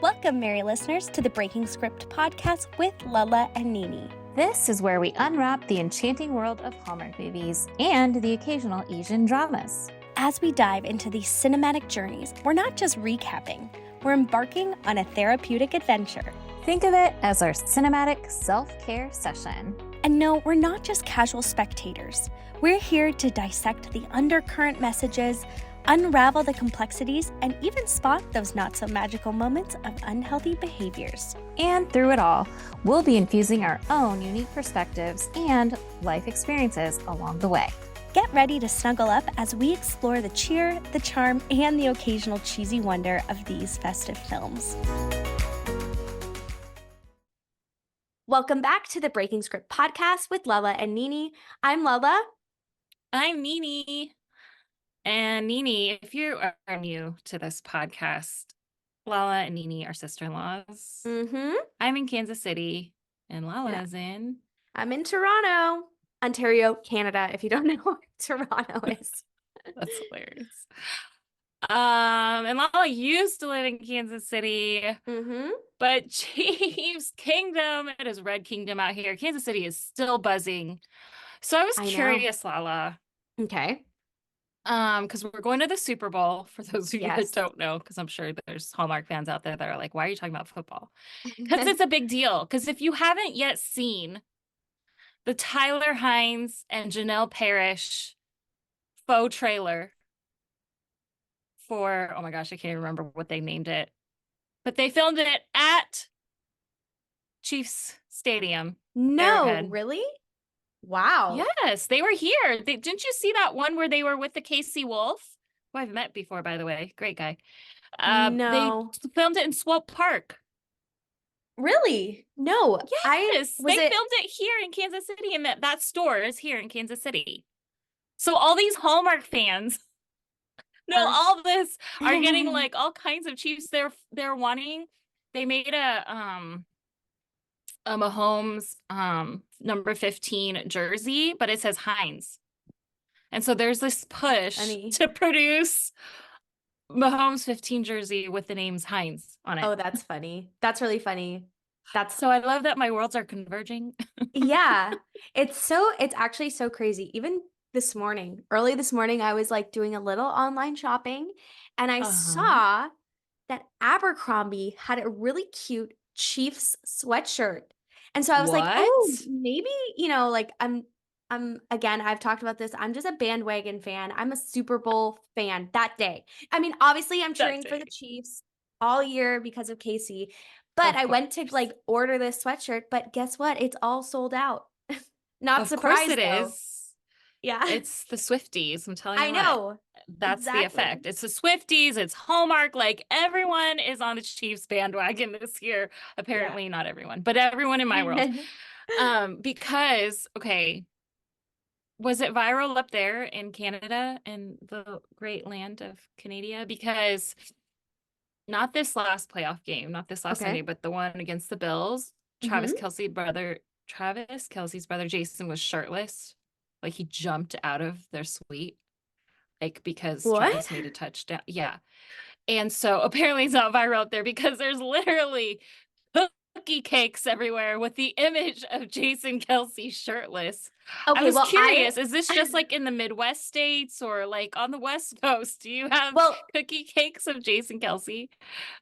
Welcome, merry listeners, to the Breaking Script podcast with Lala and Nini. This is where we unwrap the enchanting world of Hallmark movies and the occasional Asian dramas. As we dive into these cinematic journeys, we're not just recapping, we're embarking on a therapeutic adventure. Think of it as our cinematic self-care session. And no, we're not just casual spectators. We're here to dissect the undercurrent messages, unravel the complexities, and even spot those not-so-magical moments of unhealthy behaviors. And through it all, we'll be infusing our own unique perspectives and life experiences along the way. Get ready to snuggle up as we explore the cheer, the charm, and the occasional cheesy wonder of these festive films. Welcome back to the Breaking Script podcast with Lala and Nini. I'm Lala. I'm Nini. And Nini, if you are new to this podcast, Lala and Nini are sister-in-laws. Mm-hmm. I'm in Kansas City, and Lala's in... I'm in Toronto, Ontario, Canada, if you don't know what Toronto is. That's hilarious. And Lala used to live in Kansas City, but Chiefs Kingdom, it is Red Kingdom out here. Kansas City is still buzzing. So I was curious, Lala. Okay. Because we're going to the Super Bowl, for those of you that don't know, because I'm sure there's Hallmark fans out there that are like, why are you talking about football? Because it's a big deal. Because if you haven't yet seen the Tyler Hynes and Janel Parrish faux trailer for, oh my gosh, I can't even remember what they named it, but they filmed it at Chiefs Stadium. No, Arrowhead. really? Wow. Yes, they were here. Didn't you see that one where they were with the Kelce Wolf, who I've met before, by the way? Great guy. No. They filmed it in Swope Park. Really? No. Yes, they filmed it here in Kansas City, and that store is here in Kansas City. So all these Hallmark fans know all this, are getting like all kinds of Chiefs they're wanting. They made a Mahomes number 15 jersey, but it says Hynes. And so there's this push to produce Mahomes 15 jersey with the names Hynes on it. Oh, that's funny. That's really funny. So I love that my worlds are converging. Yeah. It's actually so crazy. Even early this morning, I was like doing a little online shopping, and I saw that Abercrombie had a really cute Chiefs sweatshirt. And so I was like, oh, maybe, like again, I've talked about this. I'm just a bandwagon fan. I'm a Super Bowl fan that day. I mean, obviously I'm cheering for the Chiefs all year because of Kelce, but I went to like order this sweatshirt, but guess what? It's all sold out. Not surprised. Of course it is. Yeah. It's the Swifties. I'm telling you. I know. That's the effect. It's the Swifties. It's Hallmark. Like everyone is on the Chiefs bandwagon this year. Apparently not everyone, but everyone in my world. Because, was it viral up there in Canada and the great land of Canada? Because not this last playoff game, not this last Sunday, but the one against the Bills, Travis Kelce's brother Jason was shirtless. Like he jumped out of their suite, like because Travis made a touchdown. Yeah. And so apparently it's not viral up there because there's literally cookie cakes everywhere with the image of Jason Kelce shirtless. I was curious, is this just like in the Midwest states or like on the West Coast? Do you have cookie cakes of Jason Kelce?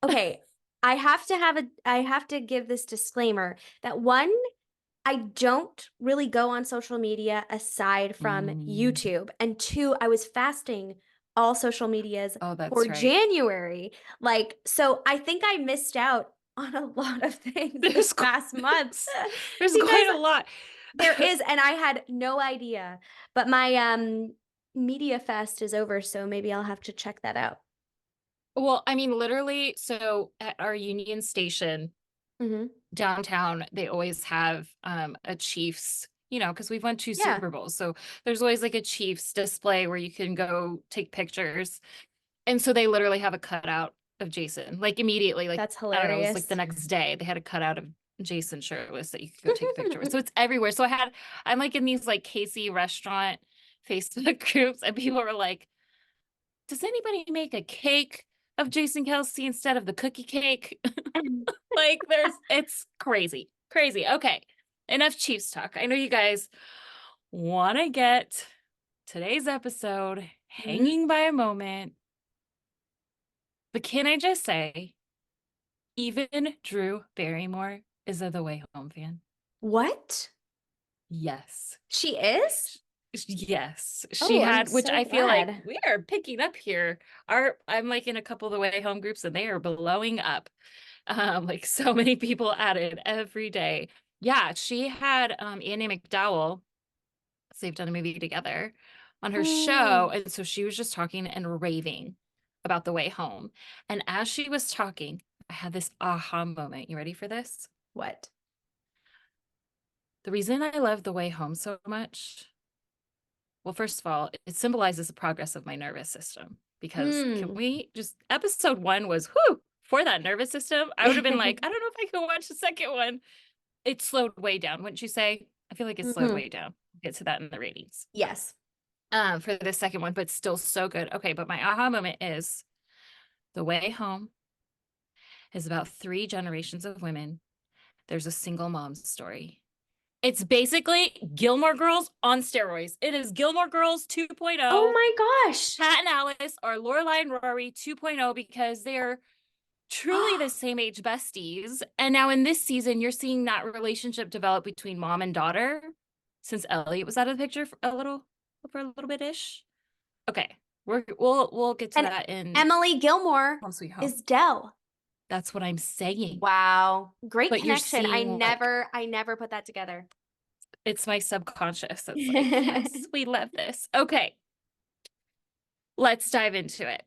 Okay. I have to give this disclaimer that one, I don't really go on social media aside from YouTube. And two, I was fasting all social medias for January. Like, so I think I missed out on a lot of things this past month. There's quite a lot. There is, and I had no idea. But my media fast is over, so maybe I'll have to check that out. Well, I mean, literally, so at our Union Station, downtown, they always have a Chiefs, because we've won 2 Super Bowls. So there's always like a Chiefs display where you can go take pictures. And so they literally have a cutout of Jason, like immediately, like that's hilarious. I don't know, it was like the next day they had a cutout of Jason shirtless that you could go take a picture with. So it's everywhere. So I'm like in these like Casey restaurant Facebook groups, and people were like, does anybody make a cake of Jason Kelce instead of the cookie cake. Like it's crazy. Crazy. Okay. Enough Chiefs talk. I know you guys want to get today's episode hanging by a moment. But can I just say, even Drew Barrymore is a The Way Home fan. What? Yes. She is? Yes. Oh, She I'm had, which so I feel like glad. we are picking up here. I'm like in a couple of The Way Home groups and they are blowing up. Like so many people added every day. Yeah, she had Andie MacDowell, so they've done a movie together, on her show. And so she was just talking and raving about The Way Home. And as she was talking, I had this aha moment. You ready for this? What? The reason I love The Way Home so much, well, first of all, it symbolizes the progress of my nervous system. Because can we just, episode 1 was, whew, for that nervous system, I would have been like, I don't know if I can watch the second one. It slowed way down, wouldn't you say? I feel like it slowed way down. We'll get to that in the ratings. Yes. For the second one, but still so good. Okay, but my aha moment is The Way Home is about 3 generations of women. There's a single mom's story. It's basically Gilmore Girls on steroids. It is Gilmore Girls 2.0. Oh my gosh. Pat and Alice are Lorelai and Rory 2.0 because they're truly the same age besties. And now in this season, you're seeing that relationship develop between mom and daughter since Elliott was out of the picture for a little bit-ish. Okay, we'll get to that in Emily Gilmore Home Sweet Home. is Dell. That's what I'm saying. Wow. Great But you're connection. I seeing, like, never put that together. It's my subconscious. It's like, yes, we love this. Okay. Let's dive into it.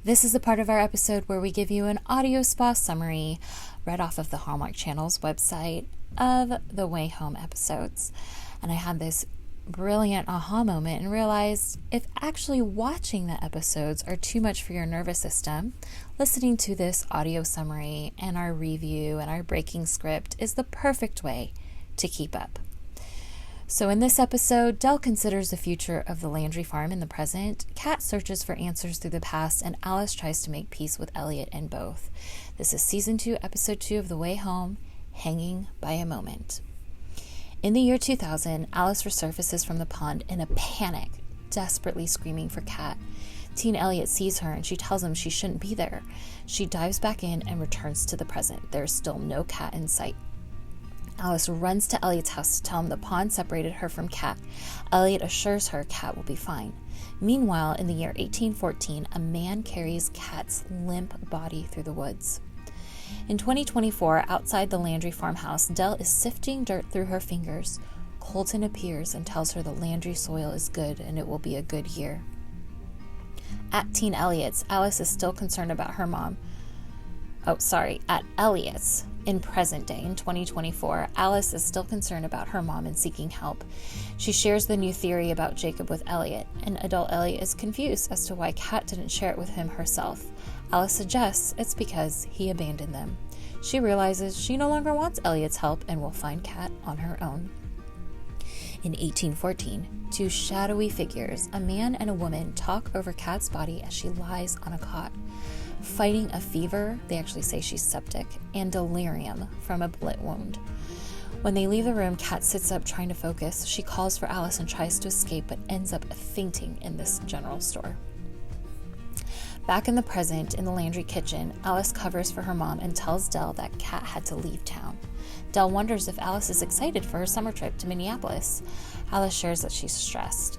This is the part of our episode where we give you an audio spa summary read off of the Hallmark Channel's website of The Way Home episodes. And I had this brilliant aha moment and realized if actually watching the episodes are too much for your nervous system, listening to this audio summary and our review and our breaking script is the perfect way to keep up. So in this episode, Dell considers the future of the Landry farm in the present, Kat searches for answers through the past, and Alice tries to make peace with Elliott and both. This is Season 2, Episode 2 of The Way Home, Hanging by a Moment. In the year 2000, Alice resurfaces from the pond in a panic, desperately screaming for Kat. Teen Elliott sees her and she tells him she shouldn't be there. She dives back in and returns to the present. There is still no Kat in sight. Alice runs to Elliott's house to tell him the pond separated her from Kat. Elliott assures her Kat will be fine. Meanwhile, in the year 1814, a man carries Kat's limp body through the woods. In 2024, outside the Landry farmhouse, Dell is sifting dirt through her fingers. Colton appears and tells her the Landry soil is good and it will be a good year. At Teen Elliott's, Alice is still concerned about her mom. At Elliott's, in present day, in 2024, Alice is still concerned about her mom and seeking help. She shares the new theory about Jacob with Elliott, and adult Elliott is confused as to why Kat didn't share it with him herself. Alice suggests it's because he abandoned them. She realizes she no longer wants Elliott's help and will find Kat on her own. In 1814, 2 shadowy figures, a man and a woman, talk over Kat's body as she lies on a cot. Fighting a fever, they actually say she's septic, and delirium from a bullet wound. When they leave the room, Kat sits up trying to focus. She calls for Alice and tries to escape, but ends up fainting in this general store. Back in the present, in the Landry kitchen, Alice covers for her mom and tells Dell that Kat had to leave town. Dell wonders if Alice is excited for her summer trip to Minneapolis. Alice shares that she's stressed.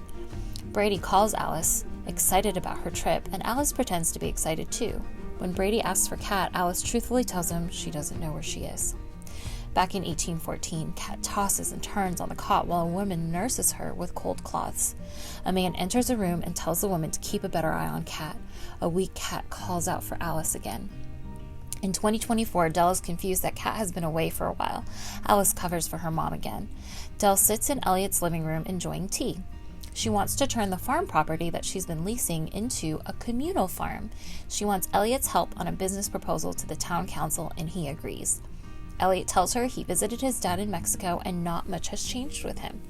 Brady calls Alice, excited about her trip, and Alice pretends to be excited too. When Brady asks for Kat, Alice truthfully tells him she doesn't know where she is. Back in 1814, Kat tosses and turns on the cot while a woman nurses her with cold cloths. A man enters the room and tells the woman to keep a better eye on Kat. A weak Kat calls out for Alice again. In 2024, Dell is confused that Kat has been away for a while. Alice covers for her mom again. Dell sits in Elliott's living room enjoying tea. She wants to turn the farm property that she's been leasing into a communal farm. She wants Elliott's help on a business proposal to the town council, and he agrees. Elliott tells her he visited his dad in Mexico and not much has changed with him.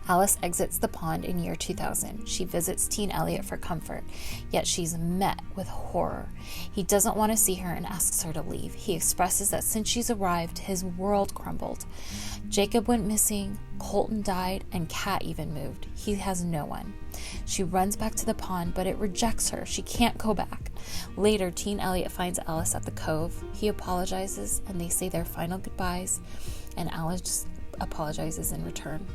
Alice exits the pond in year 2000. She visits teen Elliott for comfort, yet she's met with horror. He doesn't want to see her and asks her to leave. He expresses that since she's arrived, his world crumbled. Jacob went missing, Colton died, and Kat even moved. He has no one. She runs back to the pond, but it rejects her. She can't go back. Later, teen Elliott finds Alice at the cove. He apologizes, and they say their final goodbyes, and Alice just apologizes in return.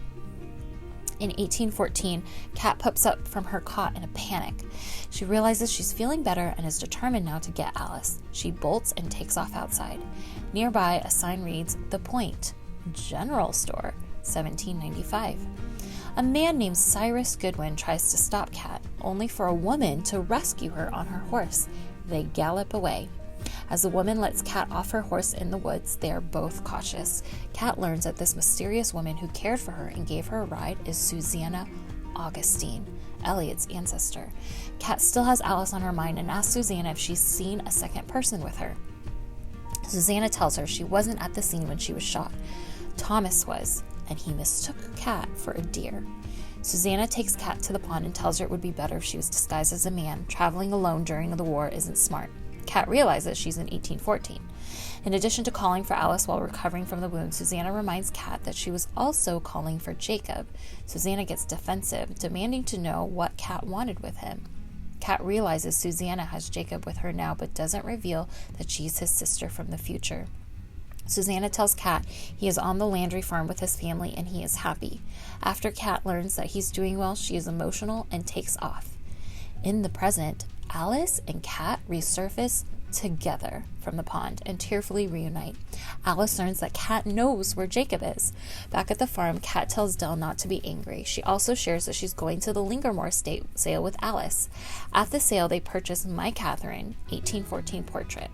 In 1814, Kat pops up from her cot in a panic. She realizes she's feeling better and is determined now to get Alice. She bolts and takes off outside. Nearby, a sign reads, "The Point, General Store, 1795. A man named Cyrus Goodwin tries to stop Kat, only for a woman to rescue her on her horse. They gallop away. As the woman lets Kat off her horse in the woods, they are both cautious. Kat learns that this mysterious woman who cared for her and gave her a ride is Susanna Augustine, Elliott's ancestor. Kat still has Alice on her mind and asks Susanna if she's seen a second person with her. Susanna tells her she wasn't at the scene when she was shot. Thomas was, and he mistook Kat for a deer. Susanna takes Kat to the pond and tells her it would be better if she was disguised as a man. Traveling alone during the war isn't smart. Kat realizes she's in 1814. In addition to calling for Alice while recovering from the wound, Susanna reminds Kat that she was also calling for Jacob. Susanna gets defensive, demanding to know what Kat wanted with him. Kat realizes Susanna has Jacob with her now, but doesn't reveal that she's his sister from the future. Susanna tells Kat he is on the Landry farm with his family and he is happy. After Kat learns that he's doing well, she is emotional and takes off. In the present, Alice and Kat resurface together from the pond and tearfully reunite. Alice learns that Kat knows where Jacob is. Back at the farm, Kat tells Dell not to be angry. She also shares that she's going to the Lingermore estate sale with Alice. At the sale, they purchase My Catherine, 1814 portrait.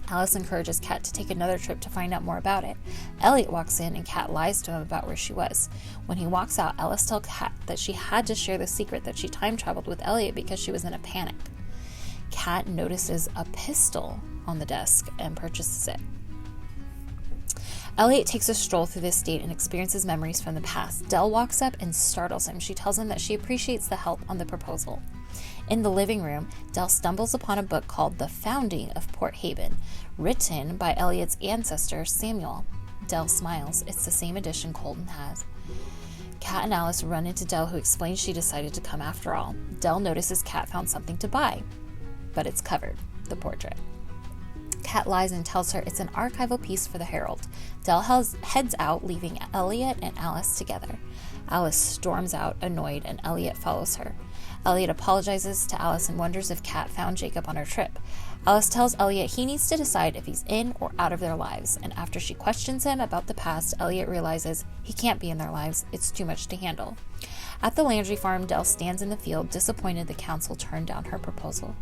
Alice encourages Kat to take another trip to find out more about it. Elliott walks in and Kat lies to him about where she was. When he walks out, Alice tells Kat that she had to share the secret that she time traveled with Elliott because she was in a panic. Kat notices a pistol on the desk and purchases it. Elliott takes a stroll through the estate and experiences memories from the past. Dell walks up and startles him. She tells him that she appreciates the help on the proposal. In the living room, Dell stumbles upon a book called The Founding of Port Haven, written by Elliott's ancestor, Samuel. Dell smiles. It's the same edition Colton has. Kat and Alice run into Dell, who explains she decided to come after all. Dell notices Kat found something to buy, but it's covered, the portrait. Kat lies and tells her it's an archival piece for the Herald. Dell heads out, leaving Elliott and Alice together. Alice storms out, annoyed, and Elliott follows her. Elliott apologizes to Alice and wonders if Kat found Jacob on her trip. Alice tells Elliott he needs to decide if he's in or out of their lives, and after she questions him about the past, Elliott realizes he can't be in their lives. It's too much to handle. At the Landry farm, Dell stands in the field, disappointed the council turned down her proposal.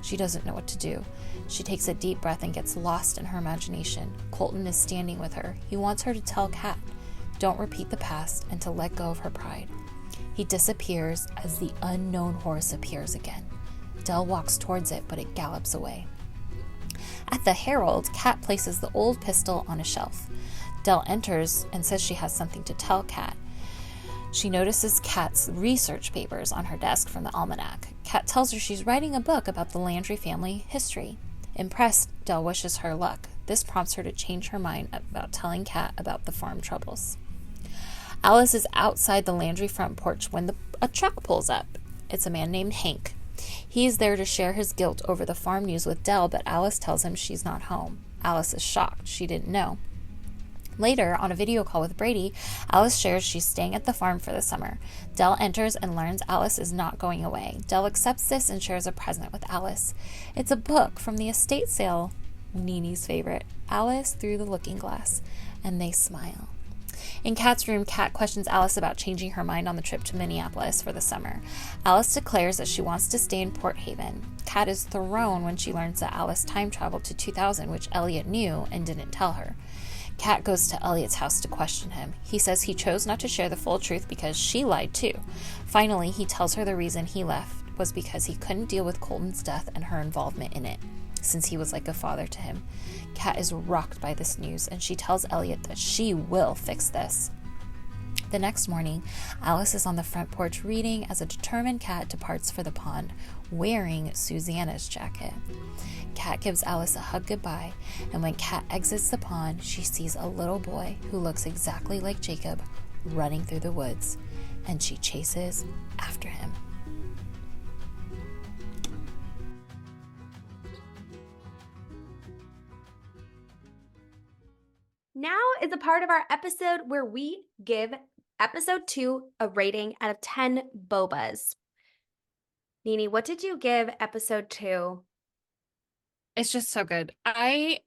She doesn't know what to do. She takes a deep breath and gets lost in her imagination. Colton is standing with her. He wants her to tell Kat, don't repeat the past, and to let go of her pride. He disappears as the unknown horse appears again. Dell walks towards it, but it gallops away. At the Herald, Kat places the old pistol on a shelf. Dell enters and says she has something to tell Kat. She notices Kat's research papers on her desk from the almanac. Kat tells her she's writing a book about the Landry family history. Impressed, Dell wishes her luck. This prompts her to change her mind about telling Kat about the farm troubles. Alice is outside the Landry front porch when a truck pulls up. It's a man named Hank. He is there to share his guilt over the farm news with Dell, but Alice tells him she's not home. Alice is shocked. She didn't know. Later, on a video call with Brady, Alice shares she's staying at the farm for the summer. Dell enters and learns Alice is not going away. Dell accepts this and shares a present with Alice. It's a book from the estate sale, Nini's favorite, Alice Through the Looking Glass, and they smile. In Kat's room, Kat questions Alice about changing her mind on the trip to Minneapolis for the summer. Alice declares that she wants to stay in Port Haven. Kat is thrown when she learns that Alice time traveled to 2000, which Elliott knew and didn't tell her. Kat goes to Elliott's house to question him. He says he chose not to share the full truth because she lied too. Finally, he tells her the reason he left was because he couldn't deal with Colton's death and her involvement in it, since he was like a father to him. Kat is rocked by this news, and she tells Elliott that she will fix this. The next morning, Alice is on the front porch reading as a determined Cat departs for the pond, wearing Susanna's jacket. Cat gives Alice a hug goodbye, and when Cat exits the pond, she sees a little boy who looks exactly like Jacob running through the woods, and she chases after him. Now is a part of our episode where we give episode 2 a rating out of 10 bobas. Nini, what did you give episode 2? It's just so good. It's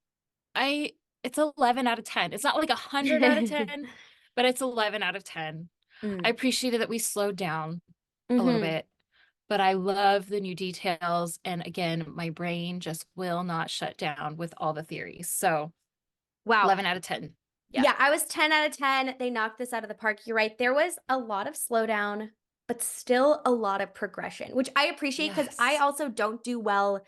11 out of 10. It's not like 100 out of 10, but it's 11 out of 10. I appreciated that we slowed down a little bit, but I love the new details. And again, my brain just will not shut down with all the theories. So Wow. 11 out of 10. Yeah, I was 10 out of 10. They knocked this out of the park. You're right. There was a lot of slowdown, but still a lot of progression, which I appreciate because I also don't do well.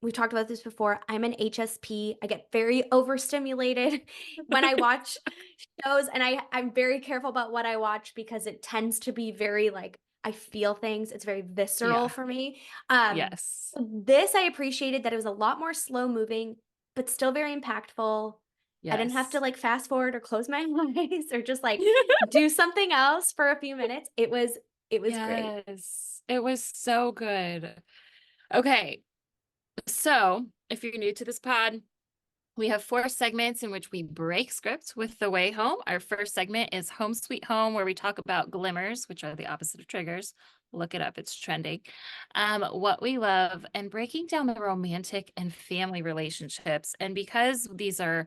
We've talked about this before. I'm an HSP. I get very overstimulated when I watch shows, and I'm very careful about what I watch because it tends to be very like I feel things. It's very visceral for me. Yes. This I appreciated that it was a lot more slow moving, but still very impactful. I didn't have to like fast forward or close my eyes or just like do something else for a few minutes. It was great. Yes. It was so good. Okay. So if you're new to this pod, we have 4 segments in which we break script with The Way Home. Our first segment is Home Sweet Home, where we talk about glimmers, which are the opposite of triggers. Look it up. It's trending. What we love, and breaking down the romantic and family relationships. And because these are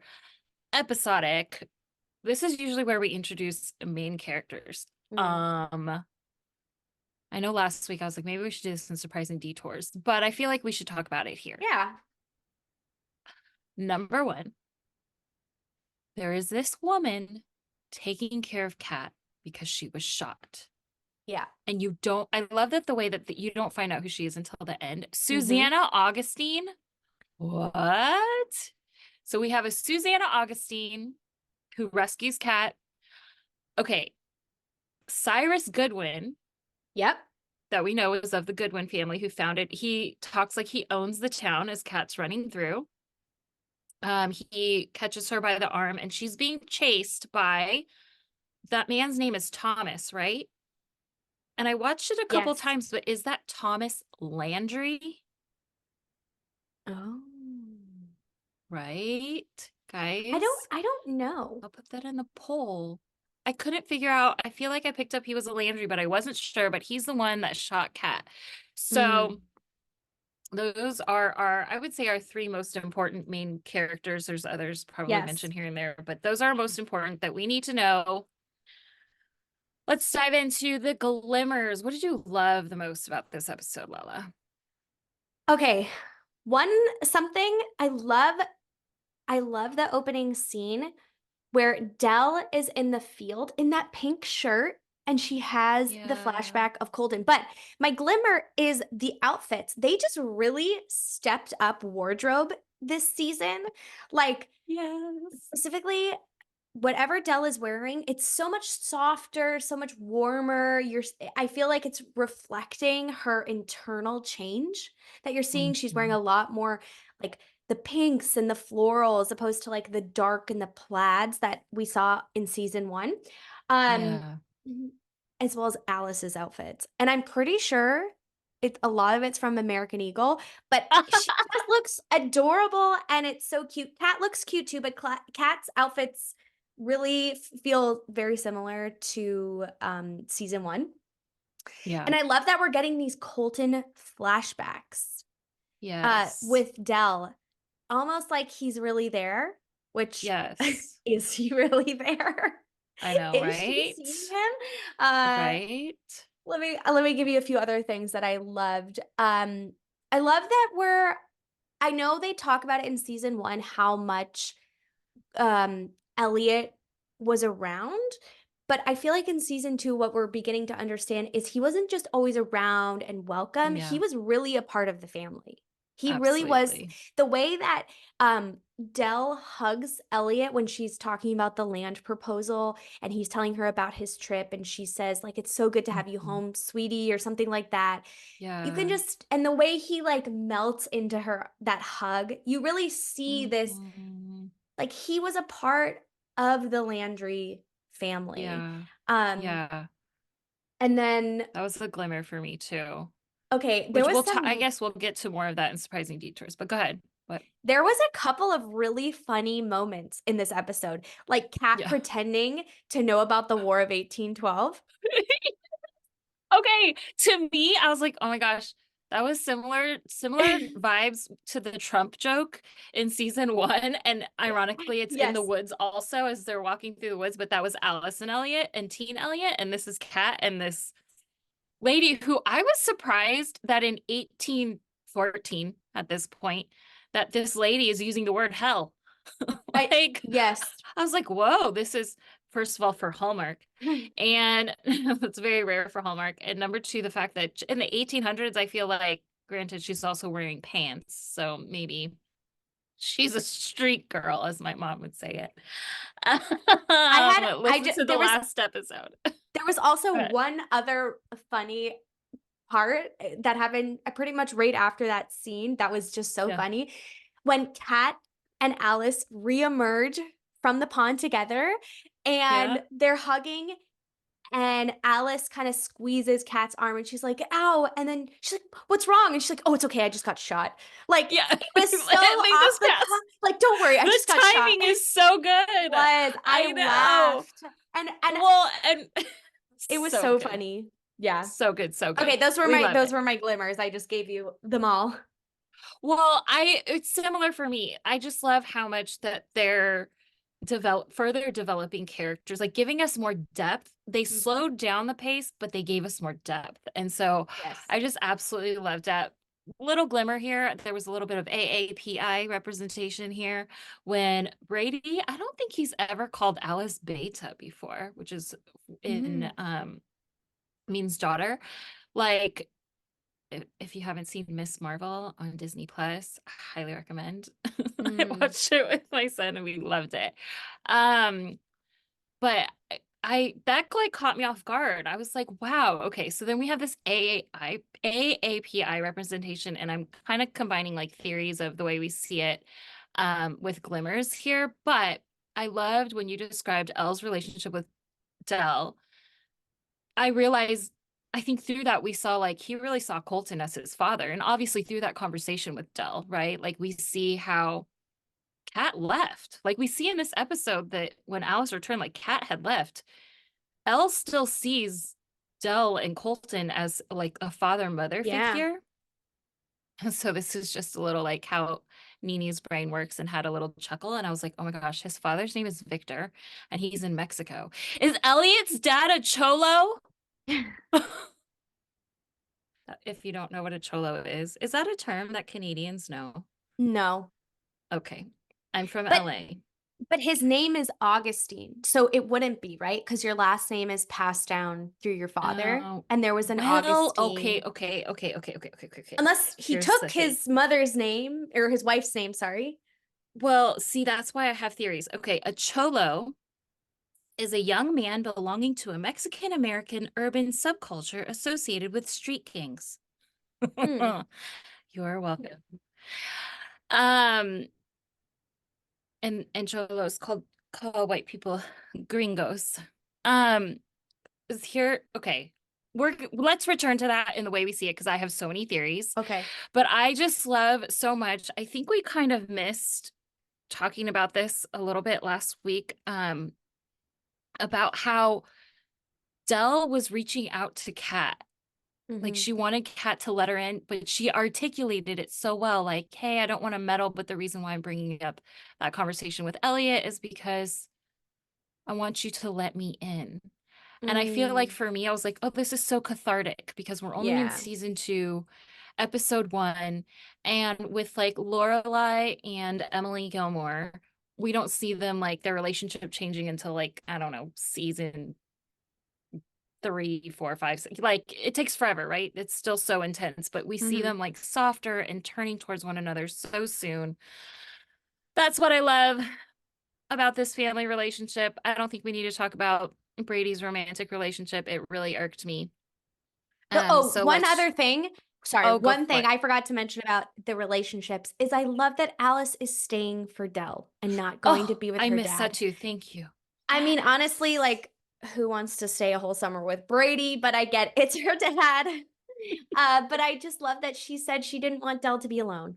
episodic, this is usually where we introduce main characters. I know last week I was like, maybe we should do this in Surprising Detours, but I feel like we should talk about it here. Yeah. Number 1, there is this woman taking care of Kat because she was shot. Yeah. And I love that the way that you don't find out who she is until the end. Susanna Augustine. What? So we have a Susanna Augustine who rescues Kat. Okay. Cyrus Goodwin. Yep. That we know is of the Goodwin family who found it. He talks like he owns the town as Kat's running through. He catches her by the arm and she's being chased by, that man's name is Thomas, right? And I watched it a couple times, but is that Thomas Landry? Oh. Right, guys? I don't know. I'll put that in the poll. I couldn't figure out. I feel like I picked up he was a Landry, but I wasn't sure. But he's the one that shot Kat. So those are I would say, our 3 most important main characters. There's others probably mentioned here and there, but those are most important that we need to know. Let's dive into the glimmers. What did you love the most about this episode, Lala? Okay. Something I love the opening scene where Dell is in the field in that pink shirt and she has the flashback of Colton. But my glimmer is the outfits. They just really stepped up wardrobe this season. Like, specifically, whatever Dell is wearing, it's so much softer, so much warmer. I feel like it's reflecting her internal change that you're seeing. She's wearing a lot more like the pinks and the floral as opposed to like the dark and the plaids that we saw in season 1. As well as Alice's outfits. And I'm pretty sure a lot of it's from American Eagle, but she just looks adorable and it's so cute. Kat looks cute too, but Kat's outfits really feel very similar to season 1. Yeah. And I love that we're getting these Colton flashbacks. With Dell. Almost like he's really there, which is he really there? I know, right? She seeing him? Right. Let me give you a few other things that I loved. I love that I know they talk about it in season 1 how much Elliott was around, but I feel like in season 2 what we're beginning to understand is he wasn't just always around and welcome. He was really a part of the family. He really was. Absolutely. The way that Dell hugs Elliott when she's talking about the land proposal and he's telling her about his trip and she says like it's so good to have you Mhm. home, sweetie, or something like that. You can Yeah. just, and the way he like melts into her, that hug, you really see this, Mhm. like he was a part of the Landry family. Yeah. Um Yeah. and then That was a glimmer for me too. okay, Which I guess we'll get to more of that in Surprising Detours, but go ahead. What? there was a couple of really funny moments in this episode, like Kat Yeah. pretending to know about the War of 1812. Okay, to me, I was like, oh my gosh, that was similar vibes to the Trump joke in season 1. And ironically, it's in the Yes. woods also as they're walking through the woods, but that was Alice and Elliot and Teen Elliot. And this is Kat and this lady who I was surprised that in 1814 at this point, that this lady is using the word hell. Like, Yes. I was like, whoa, this is, first of all, for Hallmark. And that's very rare for Hallmark. And number two, the fact that in the 1800s, I feel like, granted, she's also wearing pants. So maybe she's a street girl, as my mom would say it. Listen to the last episode. There was also But one other funny part that happened pretty much right after that scene that was just so yeah, funny. When Kat and Alice reemerge from the pond together yeah, and they're hugging and Alice kind of squeezes Kat's arm and she's like, ow. And then she's like, what's wrong? And she's like, oh, it's okay. I just got shot. Like, yeah. it was so They off just the passed. cuff. Like, don't worry. I The just got shot. timing is so It good. was. I I know. laughed. And Well, and it was so so good. funny. Yeah. So good, so Okay, good. We love those it. were my glimmers. I just gave you them all. Well, it's similar for me. I just love how much that they're further developing characters, like giving us more depth. They Mhm. slowed down the pace, but they gave us more depth. And so Yes. I just absolutely loved that. Little glimmer here. There was a little bit of AAPI representation here when Brady, I don't think he's ever called Alice Beta before, which is in Mm. means daughter. Like if you haven't seen Miss Marvel on Disney Plus, I highly recommend. I Mm. watched it with my son and we loved it. Um, but I that like caught me off guard. I was like, wow, okay. So then we have this AAPI representation, and I'm kind of combining like theories of the way we see it with glimmers here. But I loved when you described Elle's relationship with Dell. I realized, I think through that we saw like he really saw Colton as his father. And obviously through that conversation with Dell, right? Like we see how Kat left. Like we see in this episode that when Alice returned, like Kat had left. Elle still sees Dell and Colton as like a father-mother Yeah. figure. And so this is just a little like how Nini's brain works and had a little chuckle. And I was like, oh my gosh, his father's name is Victor and he's in Mexico. Is Elliott's dad a cholo? If you don't know what a cholo is that a term that Canadians know? No. Okay. I'm from But LA. his name is Augustine. So it wouldn't be, right? Because your last name is passed down through your father. Oh, And there was an well, okay, Augustine. okay, okay, okay, okay, okay, okay, okay. Unless he Here's the took thing. his mother's name or his wife's name, sorry. Well, see, that's why I have theories. Okay, a cholo is a young man belonging to a Mexican American urban subculture associated with street kings. Hmm. You're welcome. Um, and cholos call white people gringos. Um, is here okay. Let's return to that in the way we see it because I have so many theories. Okay. But I just love so much. I think we kind of missed talking about this a little bit last week. About how Dell was reaching out to Kat. Like Hmm. she wanted Kat to let her in, but she articulated it so well. Like, hey, I don't want to meddle, but the reason why I'm bringing up that conversation with Elliott is because I want you to let me in. And I feel like Mm. for me, I was like, oh, this is so cathartic because we're only in Yeah. season 2, episode 1. And with like Lorelai and Emily Gilmore, we don't see them like their relationship changing until like, I don't know, season 3, 4, 5, 6. Like, it takes forever, right? It's still so intense, but we see them like softer and turning towards one another so soon. That's what I love about this family relationship. I don't think we need to talk about Brady's romantic relationship. It really irked me. So One let's other thing. Sorry, oh, go one for thing it. I forgot to mention about the relationships is I love that Alice is staying for Dell and not going to Oh, be with I her missed that dad. too. Thank you. I mean, honestly, like, who wants to stay a whole summer with Brady? But I get it's her dad. But I just love that she said she didn't want Dell to be alone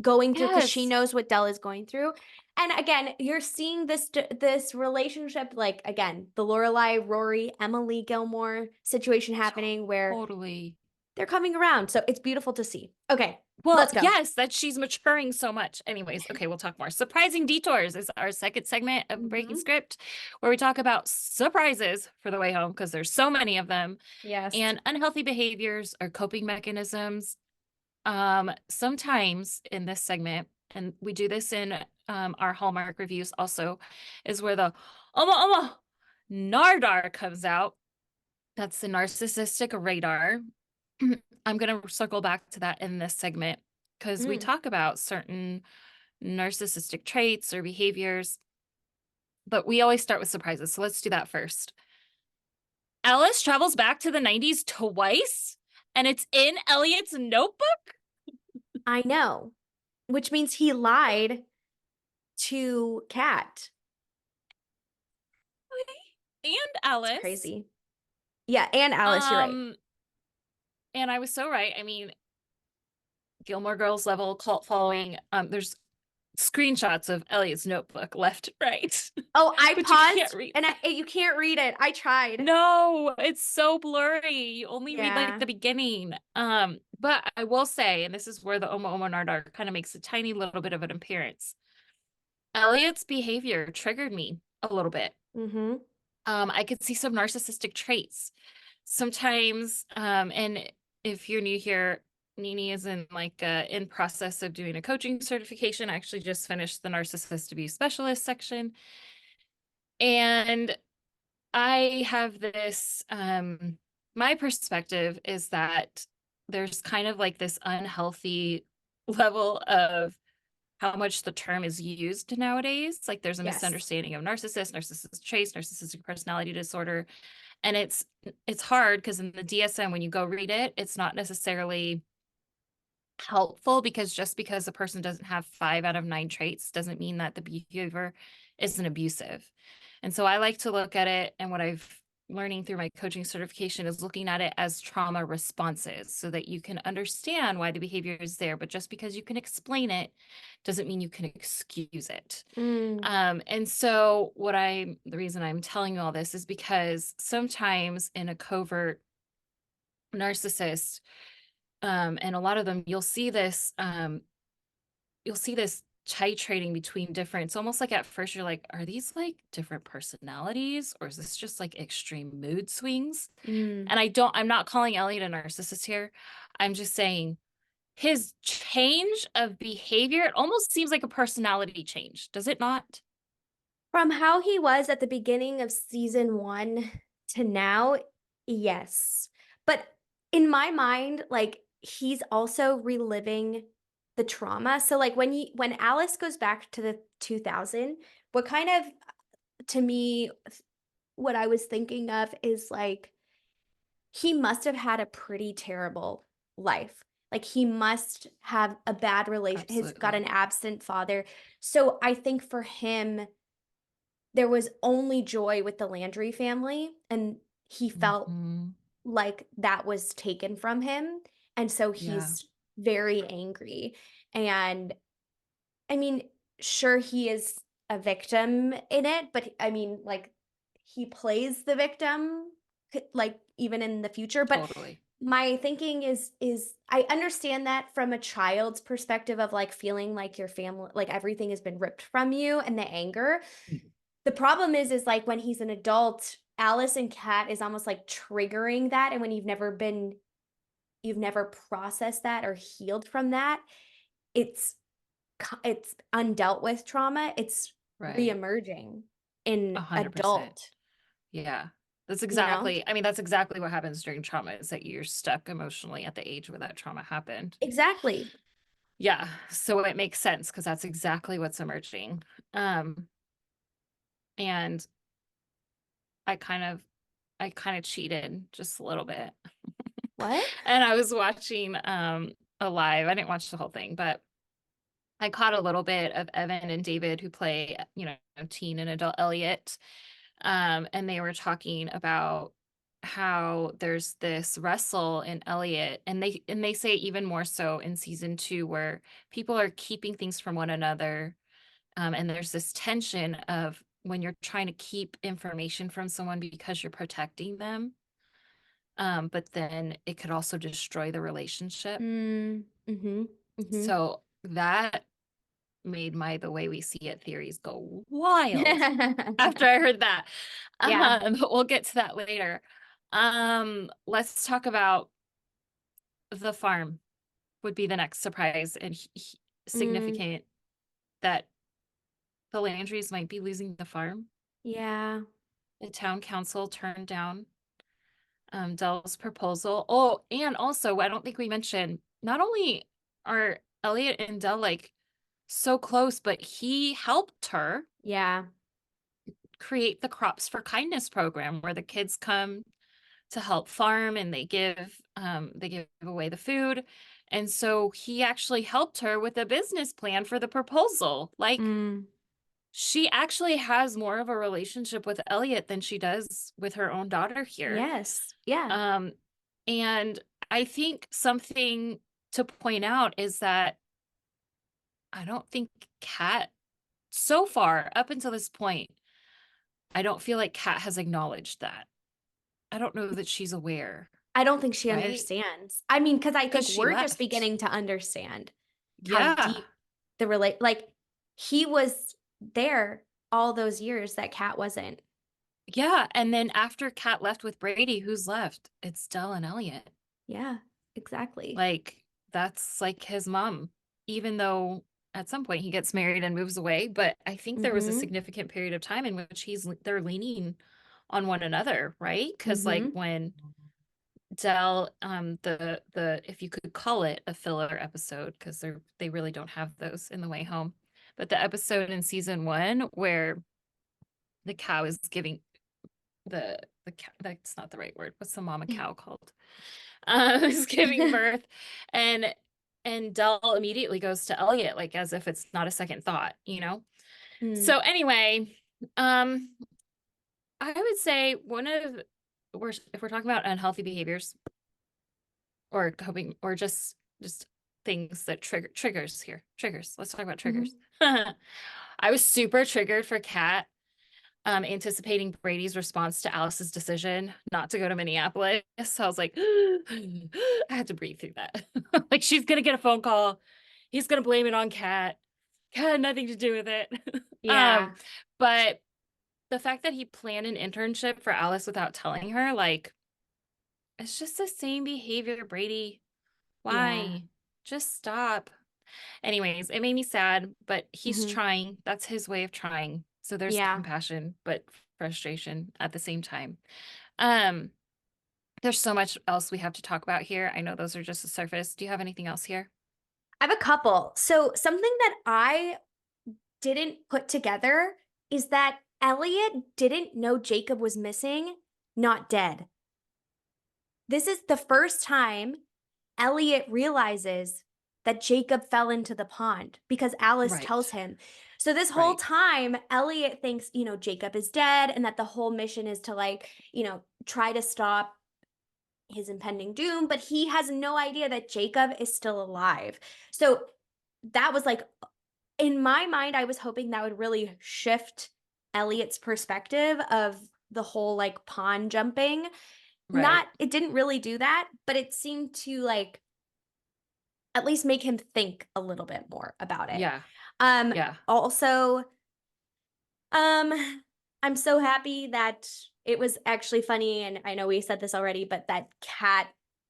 going through, because she Yes. knows what Dell is going through. And again, you're seeing this relationship, like, again, the Lorelai, Rory, Emily Gilmore situation happening where Totally. they're coming around. So it's beautiful to see. Okay, Well, let's go. yes, that she's maturing so much. Anyways, okay, we'll talk more. Surprising Detours is our second segment of Breaking Script, where we talk about surprises for the way home, because there's so many of them, Yes. and unhealthy behaviors or coping mechanisms. Sometimes in this segment, and we do this in our Hallmark reviews also, is where the Oma Nardar comes out. That's the narcissistic radar. I'm going to circle back to that in this segment because we talk about certain narcissistic traits or behaviors, but we always start with surprises. So let's do that first. Alice travels back to the 90s twice, and it's in Elliott's notebook. I know, which means he lied to Kat. And Alice. It's crazy. Yeah, and Alice, you're right. And I was so right. I mean, Gilmore Girls level cult following. There's screenshots of Elliott's notebook left, right. Oh, I but paused, you can't read. and you can't read it. I tried. No, it's so blurry. You only read like Yeah. the beginning. But I will say, and this is where the Oma Nardar kind of makes a tiny little bit of an appearance. Elliott's behavior triggered me a little bit. I could see some narcissistic traits sometimes. And if you're new here, Nini is in process of doing a coaching certification. I actually just finished the narcissist abuse specialist section. And I have this, my perspective is that there's kind of like this unhealthy level of how much the term is used nowadays. Like there's a misunderstanding of narcissist traits, narcissistic personality disorder. And it's hard because in the DSM, when you go read it, it's not necessarily helpful, because just because a person doesn't have 5 out of 9 traits doesn't mean that the behavior isn't abusive. And so I like to look at it, and what I've learning through my coaching certification is looking at it as trauma responses so that you can understand why the behavior is there. But just because you can explain it doesn't mean you can excuse it. And so the reason I'm telling you all this is because sometimes in a covert narcissist, and a lot of them, you'll see this titrating between different. It's almost like at first you're like, are these like different personalities, or is this just like extreme mood swings? And I'm not calling Elliott a narcissist here. I'm just saying his change of behavior, it almost seems like a personality change. Does it not? From how he was at the beginning of season 1 to now, yes. But in my mind, like, he's also reliving the trauma. So like when Alice goes back to the 2000, what kind of, to me, what I was thinking of is like, he must have had a pretty terrible life. Like he must have a bad relation. He's got an absent father. So I think for him, there was only joy with the Landry family, and he felt like that was taken from him. And so he's very angry. And I mean, sure, he is a victim in it, but I mean, like, he plays the victim, like, even in the future. But Totally. my thinking is I understand that from a child's perspective of like feeling like your family, like everything has been ripped from you, and the anger. The problem is like when he's an adult, Alice and Kat is almost like triggering that. And when you've never processed that or healed from that, it's undealt with trauma. It's reemerging in 100%. adult. Yeah. That's you know? exactly, I mean, that's exactly what happens during trauma, is that you're stuck emotionally at the age where that trauma happened. Exactly. Yeah. So it makes sense because that's exactly what's emerging. And I kind of cheated just a little bit. What? And I was watching a live. I didn't watch the whole thing, but I caught a little bit of Evan and David who play, teen and adult Elliott. And they were talking about how there's this wrestle in Elliott, and they say even more so in season 2, where people are keeping things from one another. And there's this tension of when you're trying to keep information from someone because you're protecting them. But then it could also destroy the relationship. So that made my the way we see it theories go wild after I heard that. Yeah. But we'll get to that later. Let's talk about the farm would be the next surprise, and Mm, significant that the Landrys might be losing the farm. yeah. The town council turned down Dell's proposal. Oh, and also, I don't think we mentioned, not only are Elliott and Dell like so close, but he helped her Yeah. create the Crops for Kindness program, where the kids come to help farm and they give away the food. And so he actually helped her with a business plan for the proposal. Like, Mm, she actually has more of a relationship with Elliott than she does with her own daughter here. yes. Yeah. Um, and I think something to point out is that I don't think Kat, so far, up until this point, I don't feel like Kat has acknowledged that. I don't know that she's aware, I don't think she right? understands. I mean, because I Because think she we're just left. beginning to understand how Yeah. deep the like he was there all those years that Kat wasn't. Yeah. And then after Kat left with Brady, who's left? It's Dell and Elliott. Yeah, exactly. Like, that's like his mom, even though at some point he gets married and moves away. But I think there was a Mm-hmm. significant period of time in which they're leaning on one another, right? Because like Mm-hmm. when Dell, the if you could call it a filler episode, because they really don't have those in The Way Home, but the episode in season 1 where the cow is giving the cow, that's not the right word. What's the mama cow called? Is giving birth, and Dell immediately goes to Elliott, like as if it's not a second thought. Mm. So anyway, um, I would say if we're talking about unhealthy behaviors or coping or just things that triggers here. Triggers. Let's talk about Mm-hmm. triggers. I was super triggered for Kat, anticipating Brady's response to Alice's decision not to go to Minneapolis. So I was like, I had to breathe through that. Like, she's gonna get a phone call. He's gonna blame it on Kat. Kat had nothing to do with it. Yeah. But the fact that he planned an internship for Alice without telling her, like, it's just the same behavior, Brady. Yeah. Why? Just stop. Anyways, it made me sad, but he's Mm-hmm. trying. That's his way of trying. So there's Yeah. compassion, but frustration at the same time. Um, there's so much else we have to talk about here. I know those are just the surface. Do you have anything else here? I have a couple. So something that I didn't put together is that Elliot didn't know Jacob was missing, not dead. This is the first time Elliot realizes that Jacob fell into the pond because Alice tells Right. him. So this whole Right. time, Elliot thinks, Jacob is dead and that the whole mission is to try to stop his impending doom, but he has no idea that Jacob is still alive. So that was like, in my mind, I was hoping that would really shift Elliot's perspective of the whole like pond jumping. Right. Not, it didn't really do that, but it seemed to like at least make him think a little bit more about it. Yeah. Yeah. Also, I'm so happy that it was actually funny, and I know we said this already, but that Kat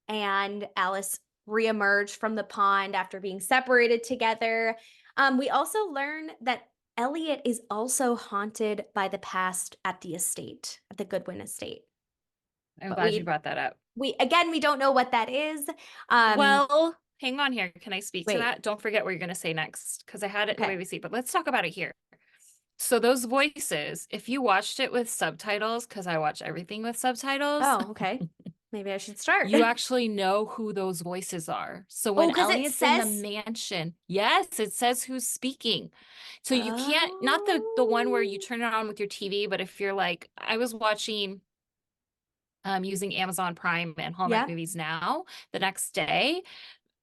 and Alice reemerged from the pond after being separated together. We also learn that Elliot is also haunted by the past at the estate, at the Goodwin estate. I'm but glad you brought that up. we don't know what that is. Well, hang on here. Can I speak to Wait. that? Don't forget what you're going to say next because I had it in the way Okay. we see, but let's talk about it here. So those voices, if you watched it with subtitles, because I watch everything with subtitles, Oh, okay. Maybe I should start. you actually know who those voices are. So Oh, when because it Elliott's in the says. mansion, yes, it says who's speaking. So you can't, not the one where you Oh. turn it on with your TV, but if you're like, I was watching using Amazon Prime and Hallmark Yeah. Movies Now the next day,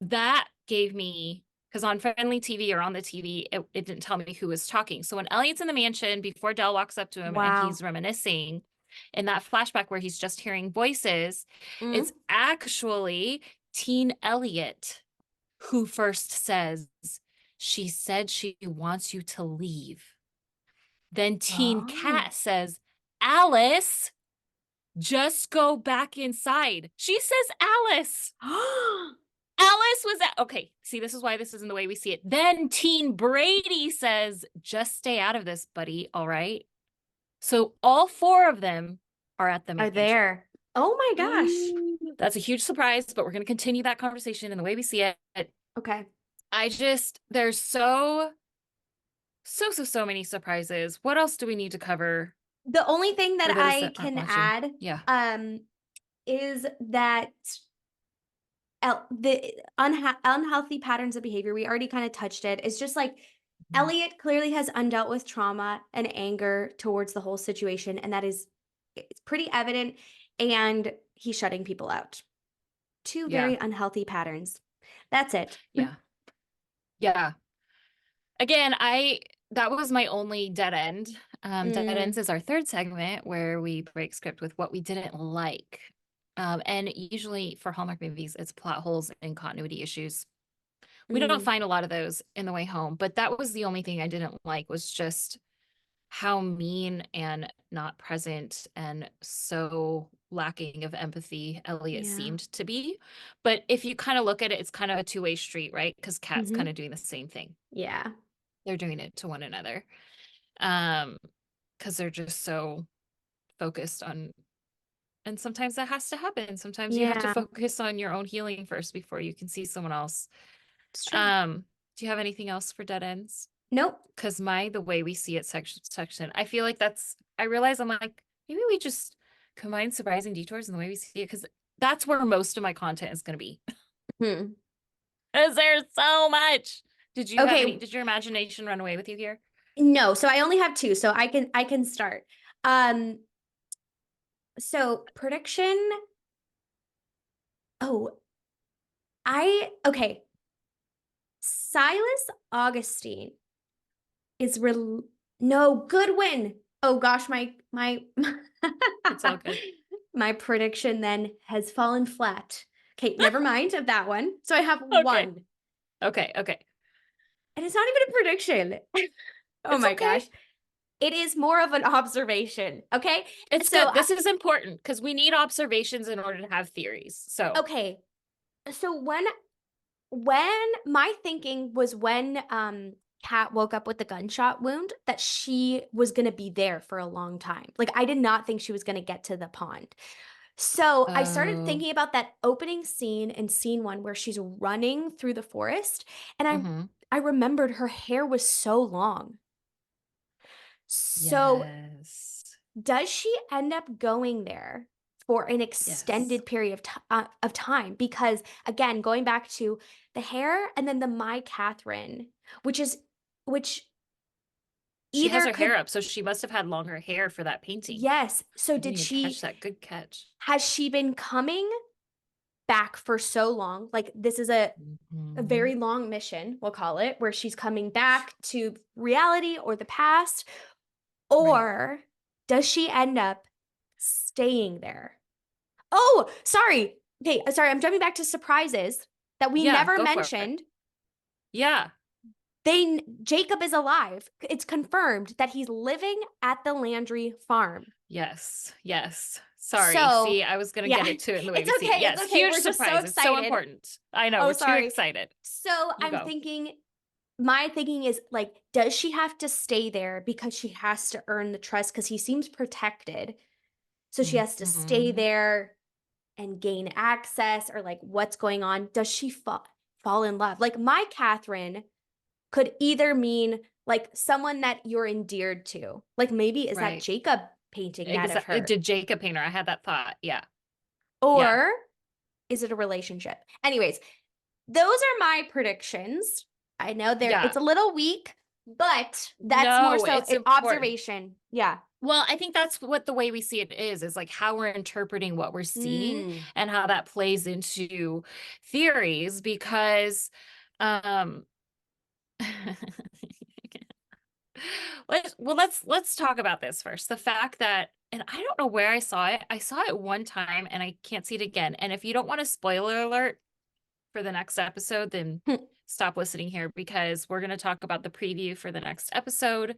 that gave me, because on Friendly TV or on the TV, it didn't tell me who was talking. So when Elliott's in the mansion, before Dell walks up to him and Wow. he's reminiscing in that flashback where he's just hearing voices, Mm. it's actually Teen Elliott who first says, she said she wants you to leave. Then Teen Oh. Cat says, Alice, just go back inside. She says Alice. Alice was at, okay, see, this is why this isn't the way we see it. Then Teen Brady says, just stay out of this, buddy, all right? So all four of them are at the Are mansion. there? Oh my gosh. That's a huge surprise, but we're going to continue that conversation in the way we see it. Okay. There's so many surprises. What else do we need to cover? The only thing that For those I that aren't can watching. add, Yeah. is that the unhealthy patterns of behavior, we already kind of touched it. It's just like Elliott clearly has undealt with trauma and anger towards the whole situation, and it's pretty evident, and he's shutting people out. Two very unhealthy patterns. That's it. Yeah. Yeah. Again, that was my only dead end. Dead ends is our third segment where we break script with what we didn't like. And usually for Hallmark movies, it's plot holes and continuity issues. We don't find a lot of those in The Way Home, but that was the only thing I didn't like, was just how mean and not present and so lacking of empathy Elliott seemed to be. But if you kind of look at it, it's kind of a two-way street, right? Because Kat's kind of doing the same thing. Yeah. They're doing it to one another. Because they're just so focused on, and sometimes that has to happen. Sometimes you have to focus on your own healing first before you can see someone else. It's true. Do you have anything else for dead ends? Nope. Because the way we see it section, I feel like I realize I'm like, maybe we just combine surprising detours and the way we see it, because that's where most of my content is going to be. Because there's so much. Did your imagination run away with you here? No, so I only have two, so I can start. So prediction. Silas Augustine is no, Goodwin. Oh gosh, my It's all good. My prediction then has fallen flat. Okay, never mind of that one. So I have one. Okay. And it's not even a prediction. Oh my gosh. It is more of an observation. Okay. It's good. This is important because we need observations in order to have theories. So okay. So when my thinking was when Kat woke up with the gunshot wound, that she was gonna be there for a long time. Like, I did not think she was gonna get to the pond. So I started thinking about that opening scene in scene 1 where she's running through the forest, and I remembered her hair was so long. So does she end up going there for an extended period of time? Because again, going back to the hair and then the My Catherine, which she has her hair up, so she must have had longer hair for that painting. Yes. So did she catch that? Good catch. Has she been coming back for so long? Like, this is a very long mission, we'll call it, where she's coming back to reality or the past, or does she end up staying there? Oh, sorry. Okay, sorry, I'm jumping back to surprises that we never mentioned. Yeah. Jacob is alive. It's confirmed that he's living at the Landry farm. Yes. Sorry. See, I was going to get it to it in the way we see it. Yes, it's okay. Huge surprise. It's so important. I know. We're too excited. So my thinking is, like, does she have to stay there because she has to earn the trust? Because he seems protected. So she has to stay Mhm. there and gain access, or like what's going on? Does she fall in love? Like my Catherine could either mean like someone that you're endeared to. Like maybe is that Right. Jacob painting that of Exactly. her? Did Jacob paint her? I had that thought. Yeah. Yeah. Or is it a relationship? Anyways, those are my predictions. I know Yeah. it's a little weak, but that's more No, so it's important. observation. Yeah. Well, I think that's what the way we see it is like how we're interpreting what we're seeing Mm. and how that plays into theories because um let's talk about this first. The fact that, and I don't know where I saw it. I saw it one time and I can't see it again. And if you don't want a spoiler alert for the next episode, then stop listening here because we're going to talk about the preview for the next episode.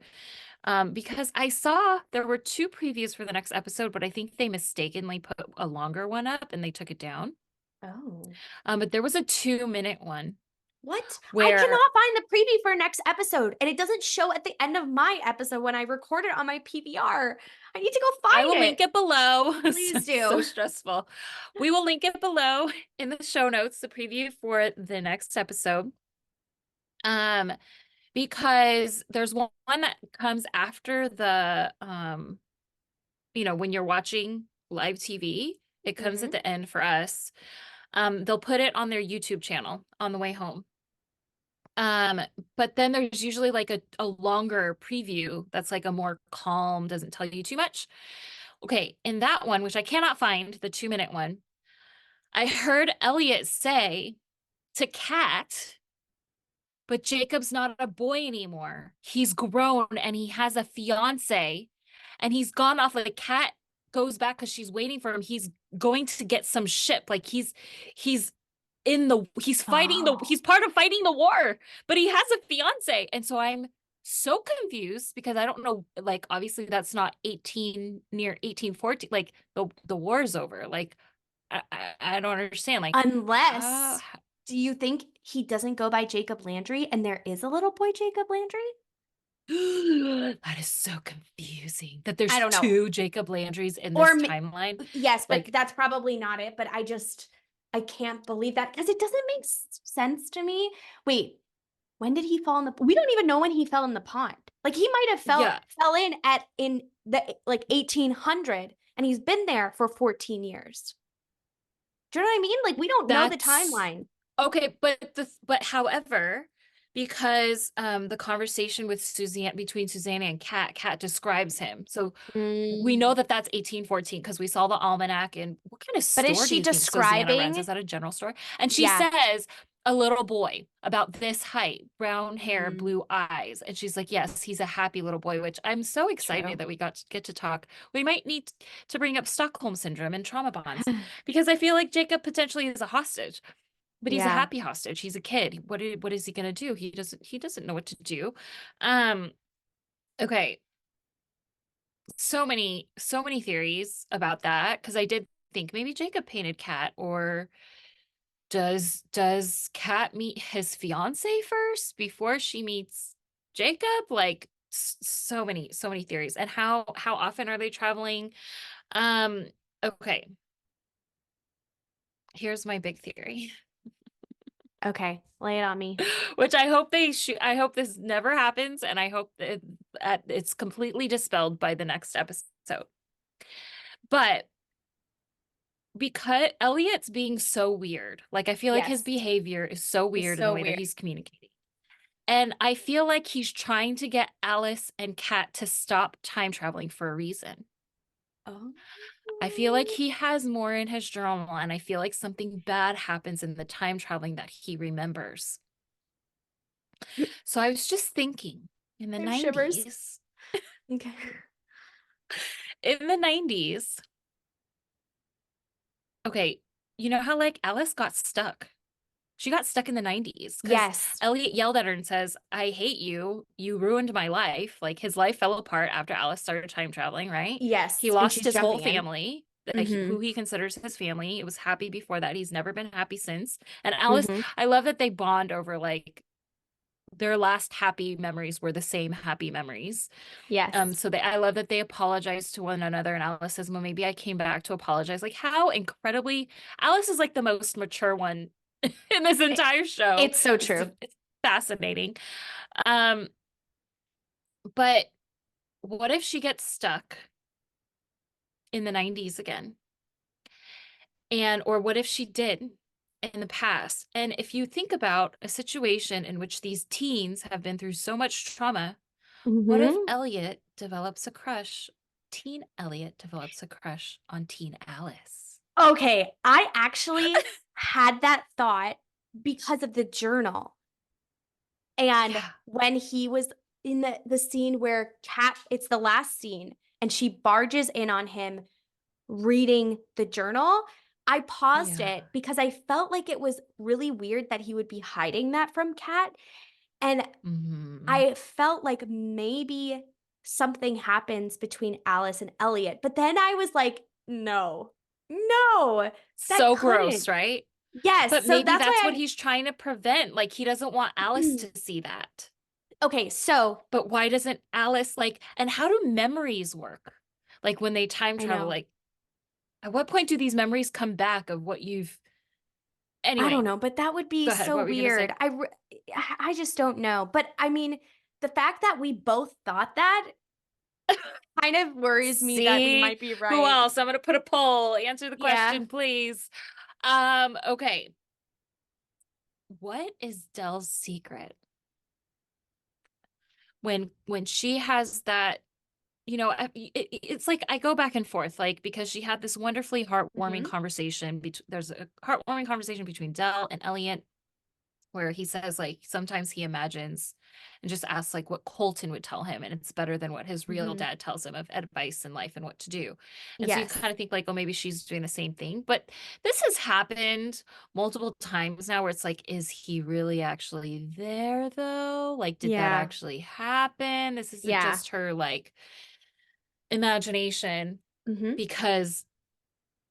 Because I saw there were two previews for the next episode, but I think they mistakenly put a longer one up and they took it down. Oh. But there was a 2-minute one What? I where cannot find the preview for next episode, and it doesn't show at the end of my episode when I record it on my PVR. I need to go I find will link it. it below. Please So do. stressful. We will link it below in the show notes, the preview for the next episode. Um, because there's one that comes after the when you're watching live TV, it comes at Mhm. the end for us. They'll put it on their YouTube channel on the way home. Um, but then there's usually like a longer preview that's like a more calm, doesn't tell you too much. Okay, in that one, which I cannot find, the 2-minute one, I heard Elliott say to Kat, but Jacob's not a boy anymore. He's grown and he has a fiance and he's gone off. Like Kat goes back because she's waiting for him. He's going to get some ship. Like he's Oh. he's part of fighting the war, but he has a fiance. And so I'm so confused because I don't know, like obviously that's not 1814. Like the war's over. Like I don't understand. Like how Unless, do you think he doesn't go by Jacob Landry and there is a little boy Jacob Landry? that is so confusing that I there's don't know. two Jacob Landrys in Or this timeline. yes, but Like, that's probably not it. But I can't believe that because it doesn't make sense to me. Wait, when did he fall in the? We don't even know when he fell in the pond. Like he might have yeah, fell in the like 1800, and he's been there for 14 years. Do you know what I mean? Like we don't know the that's timeline. okay. But however, because the conversation with Suzanne between Susanna and Kat describes him. So we know Mm. that that's 1814 because we saw the almanac. And what kind of But is store do she you think Susanna runs? describing? Is that a general store? And she Yeah. says, a little boy about this height, brown hair, Mm, blue eyes. And she's like, yes, he's a happy little boy, which I'm so excited true. that we get to talk. We might need to bring up Stockholm syndrome and trauma bonds because I feel like Jacob potentially is a hostage. But he's a Yeah. happy hostage. He's a kid. What is he gonna do? He doesn't know what to do. Um, okay, so many theories about that because I did think maybe Jacob painted Kat, or does Kat meet his fiance first before she meets Jacob? Like so many theories. And how often are they traveling? Um, okay, here's my big theory, Okay, lay it on me. which I hope they shoot. I hope this never happens, and I hope that it's completely dispelled by the next episode. But because Elliott's being so weird. Like I feel like his Yes, behavior is so it's weird in the so way that weird. he's communicating. And I feel like he's trying to get Alice and Kat to stop time traveling for a reason. Oh. I feel like he has more in his journal, and I feel like something bad happens in the time traveling that he remembers. So I was just thinking in the I have shivers. 90s, Okay. in the 90s, okay, you know how like Alice got stuck? She got stuck in the 90s because Yes. Elliott yelled at her and says, I hate you. You ruined my life. Like his life fell apart after Alice started time traveling, right? He Yes, and lost she's his whole jumping in. family, Mhm. who he considers his family. It was happy before that. He's never been happy since. And Alice, Mhm. I love that they bond over like their last happy memories were the same happy memories. Yes. So I love that they apologize to one another, and Alice says, well, maybe I came back to apologize. Like, how incredibly, Alice is like the most mature one in this entire show. It's so true. It's fascinating. But what if she gets stuck in the 90s again? Or what if she did in the past? And if you think about a situation in which these teens have been through so much trauma, what if Elliott develops a crush? Teen Elliott develops a crush on teen Alice. Okay, I actually had that thought because of the journal. And when he was in the scene where Kat, it's the last scene, and she barges in on him reading the journal, I paused it because I felt like it was really weird that he would be hiding that from Kat. And I felt like maybe something happens between Alice and Elliott. But then I was like, no, So gross, right? Yes. But so maybe that's why what he's trying to prevent. Like, he doesn't want Alice to see that. Okay, so. But why doesn't Alice, like, and how do memories work? Like, when they time travel, like, at what point do these memories come back of what you've, anyway. I don't know, but that would be so weird. I just don't know. But I mean, the fact that we both thought that kind of worries me that we might be right. Who else? I'm going to put a poll. Answer the question, please. Okay. What is Del's secret? When she has that, you know, it's like I go back and forth, like, because she had this wonderfully heartwarming conversation. There's a heartwarming conversation between Del and Elliott, where he says, like, sometimes he imagines and just asks, like, what Colton would tell him, and it's better than what his real dad tells him of advice in life and what to do. And so you kind of think, like, oh, maybe she's doing the same thing. But this has happened multiple times now where it's like, is he really actually there, though? Like, did that actually happen? This isn't just her, like, imagination. Because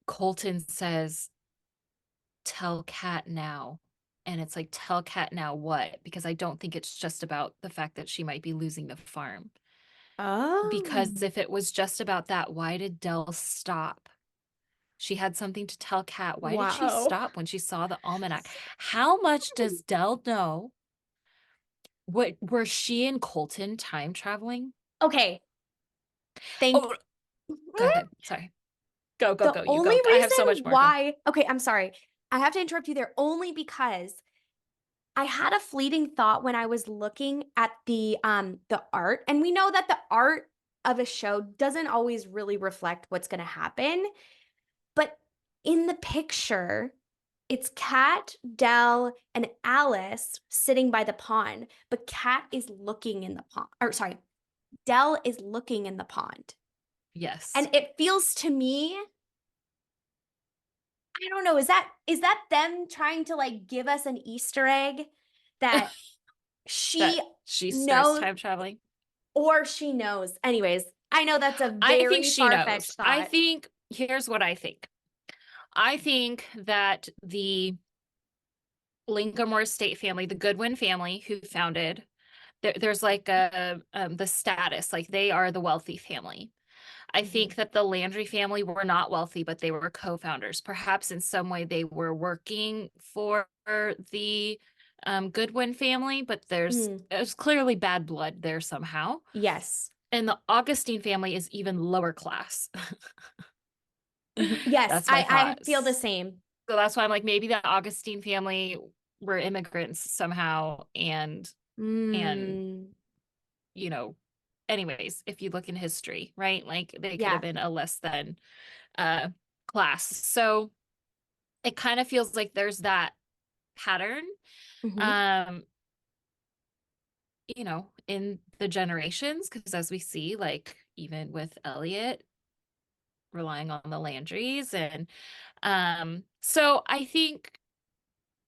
Colton says, tell Kat now. And it's like, tell Kat now what? Because I don't think it's just about the fact that she might be losing the farm. Because if it was just about that, why did Del stop? She had something to tell Kat. Why did she stop when she saw the almanac? How much does Del know? What, were she and Colton time traveling? Okay. Go ahead. Sorry. Go. You go. I have so much more. Why? Okay, I'm sorry. I have to interrupt you there only because I had a fleeting thought when I was looking at the art, and we know that the art of a show doesn't always really reflect what's going to happen. But in the picture, it's Kat, Del, and Alice sitting by the pond, but Kat is looking in the pond. Or sorry, Del is looking in the pond. Yes. And it feels to me, I don't know, is that them trying to, like, give us an Easter egg that she starts time traveling? Or she knows. Anyways, I know that's a very far-fetched thought. I think, here's what I think. I think that the Lincolnmore estate family, the Goodwin family who founded, there's like the status, like they are the wealthy family. I think that the Landry family were not wealthy, but they were co-founders. Perhaps in some way they were working for the Goodwin family, but there's clearly bad blood there somehow. Yes. And the Augustine family is even lower class. Yes, I feel the same. So that's why I'm like, maybe the Augustine family were immigrants somehow, and you know, anyways, if you look in history, right? Like they could have been a less than class. So it kind of feels like there's that pattern, you know, in the generations, because as we see, like even with Elliott relying on the Landrys, and so I think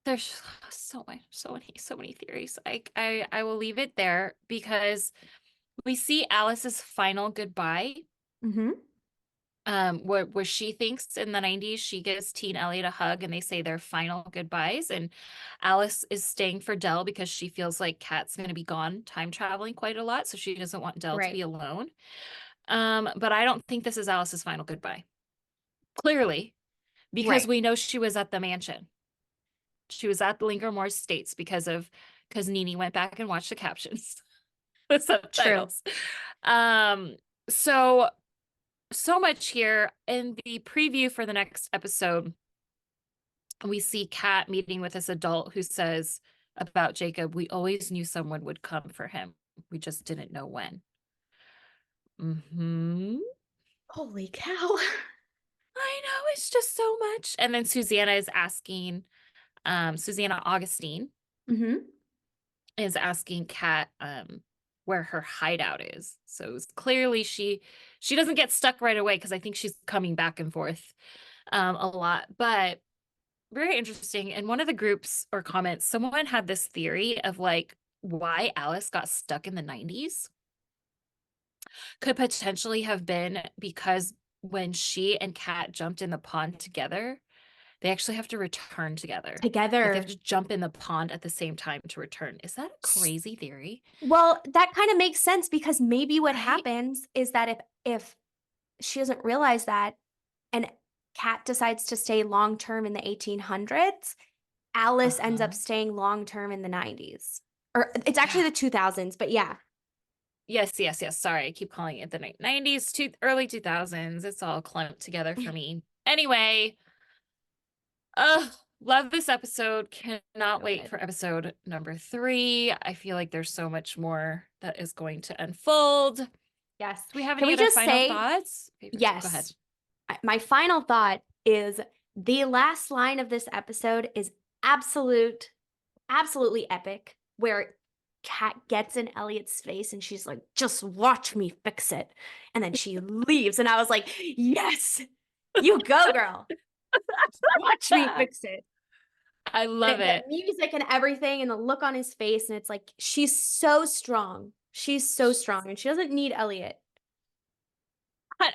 there's so many theories. I will leave it there because we see Alice's final goodbye. where she thinks in the 90s she gives T and Elliott a hug and they say their final goodbyes, and Alice is staying for Dell because she feels like Kat's going to be gone time traveling quite a lot, so she doesn't want Dell to be alone. But I don't think this is Alice's final goodbye. Clearly, because we know she was at the mansion. She was at the Lingermore Estates because Nini went back and watched the captions, the subtitles. So much here. In the preview for the next episode, we see Kat meeting with this adult who says about Jacob, we always knew someone would come for him. We just didn't know when. Holy cow. I know, it's just so much. And then Susanna is asking, Susanna Augustine is asking Kat where her hideout is. So clearly she doesn't get stuck right away because I think she's coming back and forth a lot. But very interesting. In one of the groups or comments, someone had this theory of like why Alice got stuck in the 90s could potentially have been because when she and Kat jumped in the pond together, they actually have to return together. Like they have to jump in the pond at the same time to return. Is that a crazy theory? Well, that kind of makes sense because maybe what happens is that if she doesn't realize that and Kat decides to stay long-term in the 1800s, Alice ends up staying long-term in the 90s. Or it's actually the 2000s, but yeah. Yes. Sorry, I keep calling it the 90s to early 2000s. It's all clumped together for me. Anyway, love this episode. Cannot wait for episode number 3. I feel like there's so much more that is going to unfold. Yes. Do we have any other final thoughts? Yes. Go ahead. My final thought is the last line of this episode is absolutely epic, where Kat gets in Elliott's face and she's like, just watch me fix it. And then she leaves. And I was like, yes, you go, girl. Watch me fix it. I love it. The music and everything and the look on his face. And it's like, she's so strong. She's so strong and she doesn't need Elliott.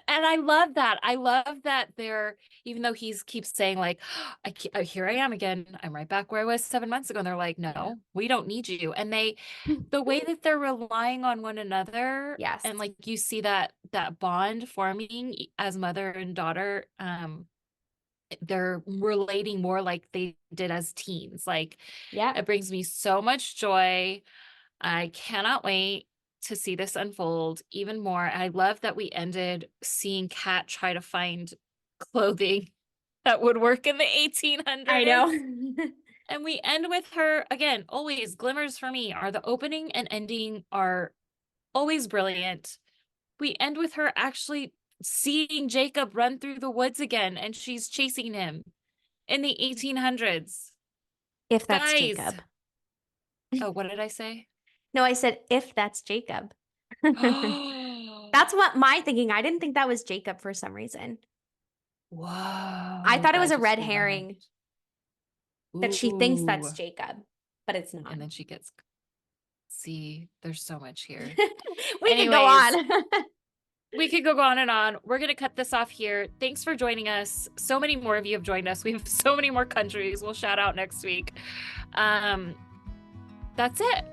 And I love that. I love that they're, even though he keeps saying like, here I am again. I'm right back where I was 7 months ago. And they're like, no, we don't need you. And the way that they're relying on one another. Yes. And like, you see that bond forming as mother and daughter, they're relating more like they did as teens. Like, it brings me so much joy. I cannot wait to see this unfold even more. I love that we ended seeing Kat try to find clothing that would work in the 1800s. I know. And we end with her, again, always glimmers for me are the opening and ending are always brilliant. We end with her actually seeing Jacob run through the woods again, and she's chasing him in the 1800s. If that's Jacob. Oh, what did I say? No, I said, if that's Jacob. That's what my thinking. I didn't think that was Jacob for some reason. Whoa. I thought it was a red herring that she thinks that's Jacob, but it's not. And then she gets, see, there's so much here. We could go on. We could go on and on. We're going to cut this off here. Thanks for joining us. So many more of you have joined us. We have so many more countries we'll shout out next week. That's it.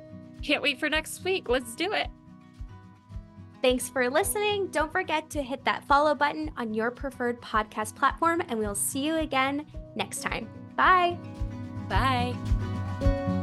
Can't wait for next week. Let's do it. Thanks for listening. Don't forget to hit that follow button on your preferred podcast platform, and we'll see you again next time. Bye. Bye.